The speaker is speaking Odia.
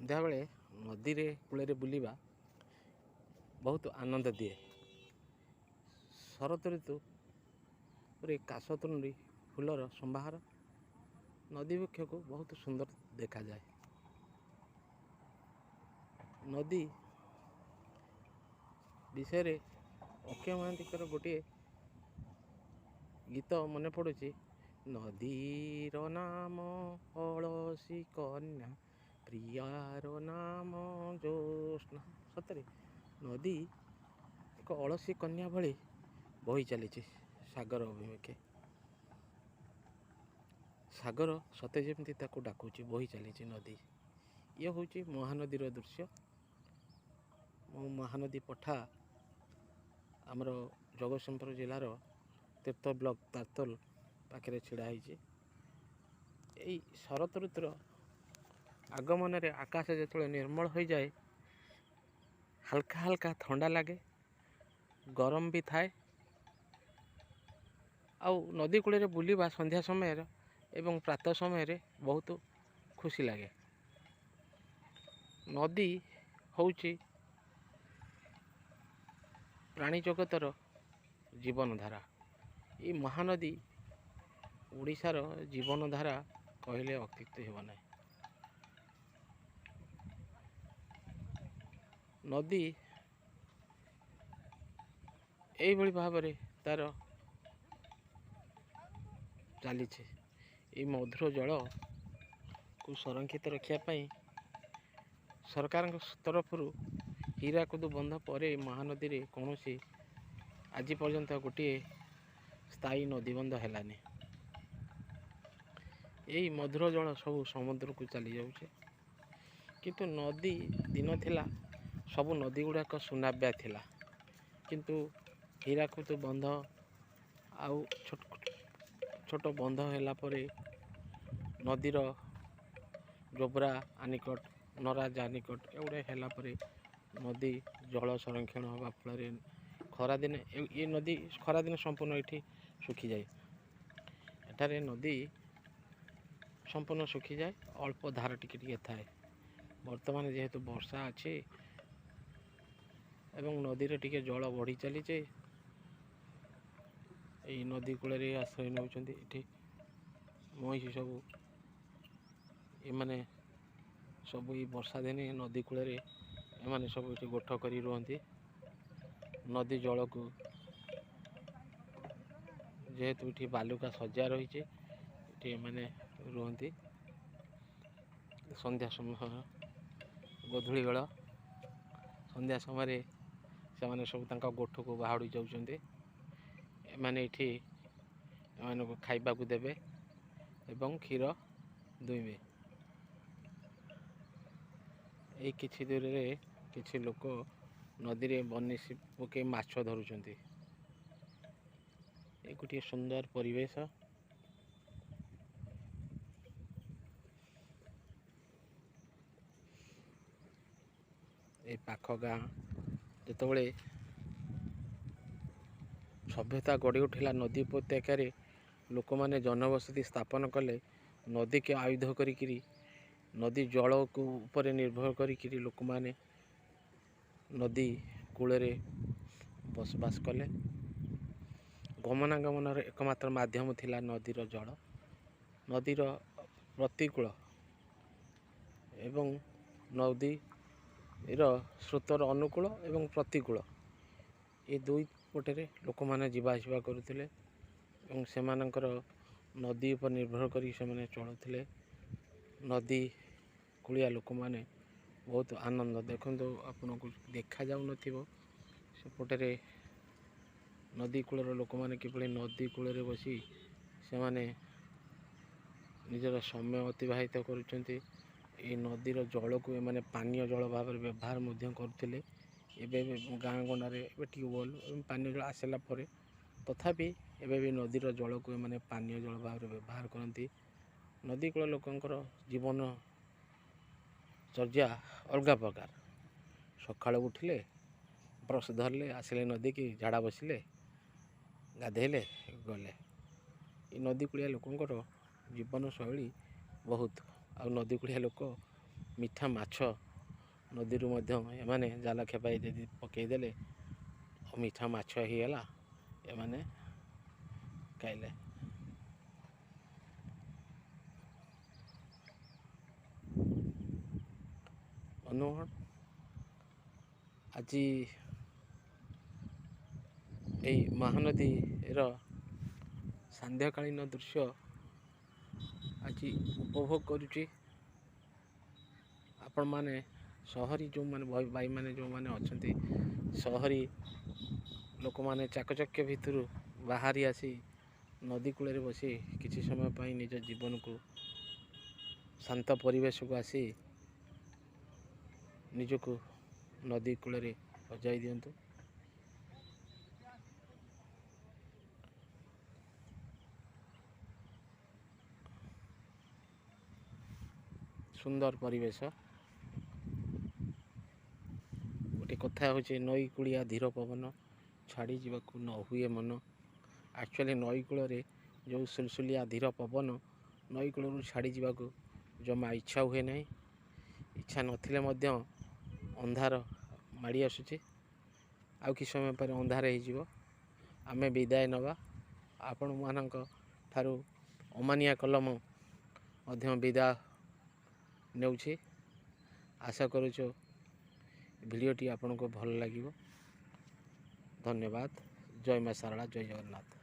ସନ୍ଧ୍ୟାବେଳେ ନଦୀରେ କୂଳରେ ବୁଲିବା ବହୁତ ଆନନ୍ଦ ଦିଏ। ଶରତ ଋତୁରେ କାଶତୁଣ୍ଡି ଫୁଲର ସମ୍ବାହାର ନଦୀ ବକ୍ଷକୁ ବହୁତ ସୁନ୍ଦର ଦେଖାଯାଏ। ନଦୀ ବିଷୟରେ ଅକ୍ଷୟ ମହାନ୍ତିଙ୍କର ଗୋଟିଏ ଗୀତ ମନେ ପଡ଼ୁଛି। ନଦୀର ନାମ ଅଳସୀ କନ୍ୟା, ପ୍ରିୟାର ନାମ ଜ୍ୟୋତ୍ସ୍ନା। ସତରେ ନଦୀ ଏକ ଅଳସୀ କନ୍ୟା ଭଳି ବହି ଚାଲିଛି ସାଗର ଅଭିମୁଖେ। ସାଗର ସତେ ଯେମିତି ତାକୁ ଡାକୁଛି, ବହି ଚାଲିଛି ନଦୀ। ଇଏ ହେଉଛି ମହାନଦୀର ଦୃଶ୍ୟ। ମୁଁ ମହାନଦୀ ପଠା ଆମର ଜଗତସିଂହପୁର ଜିଲ୍ଲାର ତୀର୍ଥ ବ୍ଲକ ତାତଲ ପାଖରେ ଛିଡ଼ା ହେଇଛି। ଏଇ ଶରତ ଋତୁର ଆଗମନରେ ଆକାଶ ଯେତେବେଳେ ନିର୍ମଳ ହୋଇଯାଏ, ହାଲକା ହାଲକା ଥଣ୍ଡା ଲାଗେ, ଗରମ ବି ଥାଏ। ଆଉ ନଦୀ କୂଳରେ ବୁଲିବା ସନ୍ଧ୍ୟା ସମୟରେ ଏବଂ ପ୍ରାତଃ ସମୟରେ ବହୁତ ଖୁସି ଲାଗେ। ନଦୀ ହେଉଛି ପ୍ରାଣୀ ଜଗତର ଜୀବନଧାରା। ଏଇ ମହାନଦୀ ଓଡ଼ିଶାର ଜୀବନଧାରା କହିଲେ ଅତ୍ୟୁକ୍ତି ହେବ ନାହିଁ। ନଦୀ ଏଇଭଳି ଭାବରେ ତା'ର ଚାଲିଛି। ଏଇ ମଧୁର ଜଳକୁ ସଂରକ୍ଷିତ ରଖିବା ପାଇଁ ସରକାରଙ୍କ ତରଫରୁ ହୀରାକୁଦ ବନ୍ଧ ପରେ ମହାନଦୀରେ କୌଣସି ଆଜି ପର୍ଯ୍ୟନ୍ତ ଗୋଟିଏ ସ୍ଥାୟୀ ନଦୀବନ୍ଧ ହେଲାନି। ଏଇ ମଧୁର ଜଳ ସବୁ ସମୁଦ୍ରକୁ ଚାଲିଯାଉଛି। କିନ୍ତୁ ନଦୀ ଦିନ ଥିଲା, ସବୁ ନଦୀ ଗୁଡ଼ାକ ସୁନାବ୍ୟା ଥିଲା। କିନ୍ତୁ ହୀରାକୁଦ ବନ୍ଧ ଆଉ ଛୋଟ ବନ୍ଧ ହେଲା ପରେ ନଦୀର ଯୋବ୍ରା ଆନିକଟ, ନରାଜ ଆନିକଟ ଏଗୁଡ଼ା ହେଲା ପରେ ନଦୀ ଜଳ ସଂରକ୍ଷଣ ହେବା ଫଳରେ ଖରାଦିନେ ଏ ନଦୀ ଖରାଦିନେ ସମ୍ପୂର୍ଣ୍ଣ ଏଠି ଶୁଖିଯାଏ। ଏଠାରେ ନଦୀ ସମ୍ପୂର୍ଣ୍ଣ ଶୁଖିଯାଏ, ଅଳ୍ପ ଧାର ଟିକେ ଟିକେ ଥାଏ। ବର୍ତ୍ତମାନ ଯେହେତୁ ବର୍ଷା ଅଛି ଏବଂ ନଦୀରେ ଟିକେ ଜଳ ବଢ଼ି ଚାଲିଛି, ଏଇ ନଦୀ କୂଳରେ ଆଶ୍ରୟ ନେଉଛନ୍ତି। ଏଠି ମହିଷି ସବୁ, ଏମାନେ ସବୁ ଏଇ ବର୍ଷା ଦିନେ ନଦୀ କୂଳରେ ଏମାନେ ସବୁ ଏଠି ଗୋଠ କରି ରୁହନ୍ତି। ନଦୀ ଜଳକୁ ଯେହେତୁ ଏଠି ବାଲୁକା ସଜ୍ଜା ରହିଛି, ଏଠି ଏମାନେ ରୁହନ୍ତି। ସନ୍ଧ୍ୟା ସମୟ, ଗୋଧୂଳି ବେଳ, ସନ୍ଧ୍ୟା ସମୟରେ ସେମାନେ ସବୁ ତାଙ୍କ ଗୋଠକୁ ବାହୁଡ଼ି ଯାଉଛନ୍ତି। ଏମାନେ ଏଠି ଏମାନଙ୍କୁ ଖାଇବାକୁ ଦେବେ ଏବଂ କ୍ଷୀର ଦୁଇଁବେ। ଏଇ କିଛି ଦୂରରେ କିଛି ଲୋକ ନଦୀରେ ବନିଶୀ ପକାଇ ମାଛ ଧରୁଛନ୍ତି। ଏ ଗୋଟିଏ ସୁନ୍ଦର ପରିବେଶ। এই ପାଖ ଗାଁ ଯେତେବେଳେ ସଭ୍ୟତା ଗଢ଼ି ଉଠିଲା, ନଦୀ ଉପତ୍ୟକାରେ ଲୋକମାନେ ଜନବସତି ସ୍ଥାପନ କଲେ। ନଦୀକୁ ଆୟୁଧ କରିକିରି, ନଦୀ ଜଳକୁ ଉପରେ ନିର୍ଭର କରିକିରି ଲୋକମାନେ ନଦୀ କୂଳରେ ବସବାସ କଲେ। ଗମନାଗମନର ଏକମାତ୍ର ମାଧ୍ୟମ ଥିଲା ନଦୀର ଜଳ। ନଦୀର ପ୍ରତିକୂଳ ଏବଂ ନଦୀର ସ୍ରୋତର ଅନୁକୂଳ ଏବଂ ପ୍ରତିକୂଳ, ଏ ଦୁଇ ପଟରେ ଲୋକମାନେ ଯିବା ଆସିବା କରୁଥିଲେ ଏବଂ ସେମାନଙ୍କର ନଦୀ ଉପରେ ନିର୍ଭର କରି ସେମାନେ ଚଳୁଥିଲେ। ନଦୀ କୂଳିଆ ଲୋକମାନେ ବହୁତ ଆନନ୍ଦ। ଦେଖନ୍ତୁ, ଆପଣଙ୍କୁ ଦେଖାଯାଉନଥିବ ସେପଟରେ ନଦୀ କୂଳର ଲୋକମାନେ କିଭଳି ନଦୀ କୂଳରେ ବସି ସେମାନେ ନିଜର ସମୟ ଅତିବାହିତ କରୁଛନ୍ତି। ଏହି ନଦୀର ଜଳକୁ ଏମାନେ ପାନୀୟ ଜଳ ଭାବରେ ବ୍ୟବହାର ମଧ୍ୟ କରୁଥିଲେ। ଏବେ ଗାଁ ଗଣ୍ଡାରେ ଏବେ ଟ୍ୟୁବୱେଲ୍ ପାନୀୟ ଜଳ ଆସିଲା ପରେ ତଥାପି ଏବେ ବି ନଦୀର ଜଳକୁ ଏମାନେ ପାନୀୟ ଜଳ ଭାବରେ ବ୍ୟବହାର କରନ୍ତି। ନଦୀ କୂଳ ଲୋକଙ୍କର ଜୀବନଚର୍ଯ୍ୟା ଅଲଗା ପ୍ରକାର। ସକାଳୁ ଉଠିଲେ, ବ୍ରସ୍ ଧରିଲେ, ଆସିଲେ ନଦୀକି, ଝାଡ଼ା ବସିଲେ, ଗାଧେଇଲେ, ଗଲେ। ଏ ନଦୀ କୂଳିଆ ଲୋକଙ୍କର ଜୀବନଶୈଳୀ ବହୁତ। ଆଉ ନଦୀ କୂଳିଆ ଲୋକ ମିଠା ମାଛ ନଦୀରୁ ମଧ୍ୟ ଏମାନେ ଜାଲ ଖେପାଇ ଯଦି ପକାଇଦେଲେ ମିଠା ମାଛ ହେଇଗଲା, ଏମାନେ ଖାଇଲେ। ବନ୍ଧୁଗଣ, ଆଜି এই ମହାନଦୀର ସାନ୍ଧ୍ୟକାଳୀନ ଦୃଶ୍ୟ ଆଜି ଉପଭୋଗ କରୁଛି। ଆପଣମାନେ ସହରୀ ଯେଉଁମାନେ ଭାଇମାନେ ଯେଉଁମାନେ ଅଛନ୍ତି, ସହରୀ ଲୋକମାନେ ଚାକଚକ୍ୟ ଭିତରୁ ବାହାରି ଆସି ନଦୀ କୂଳରେ ବସି କିଛି ସମୟ ପାଇଁ ନିଜ ଜୀବନକୁ ଶାନ୍ତ ପରିବେଶକୁ ଆସି ନିଜକୁ ନଦୀ କୂଳରେ ସଜାଇ ଦିଅନ୍ତୁ। ସୁନ୍ଦର ପରିବେଶ। ଗୋଟେ କଥା ହେଉଛି, ନଈ କୂଳିଆ ଧୀର ପବନ ଛାଡ଼ି ଯିବାକୁ ନ ହୁଏ ମନ। ଆକ୍ଚୁଆଲି ନଈ କୂଳରେ ଯେଉଁ ସୁଲସୁଲିଆ ଧୀର ପବନ, ନଈ କୂଳରୁ ଛାଡ଼ି ଯିବାକୁ ଜମା ଇଚ୍ଛା ହୁଏ ନାହିଁ। ଇଚ୍ଛା ନଥିଲେ ମଧ୍ୟ ଅନ୍ଧାର ମାଡ଼ି ଆସୁଛି। ଆଉ କିଛି ସମୟ ପରେ ଅନ୍ଧାର ହେଇଯିବ। ଆମେ ବିଦାୟ ନେବା। ଆପଣମାନଙ୍କ ଠାରୁ ଅମାନିଆ କଲମ ମଧ୍ୟ ବିଦାୟ ନେଉଛି। ଆଶା କରୁଛୁ ଭିଡ଼ିଓଟି ଆପଣଙ୍କୁ ଭଲ ଲାଗିବ। ଧନ୍ୟବାଦ। ଜୟ ମା ଶାରଳା, ଜୟ ଜଗନ୍ନାଥ।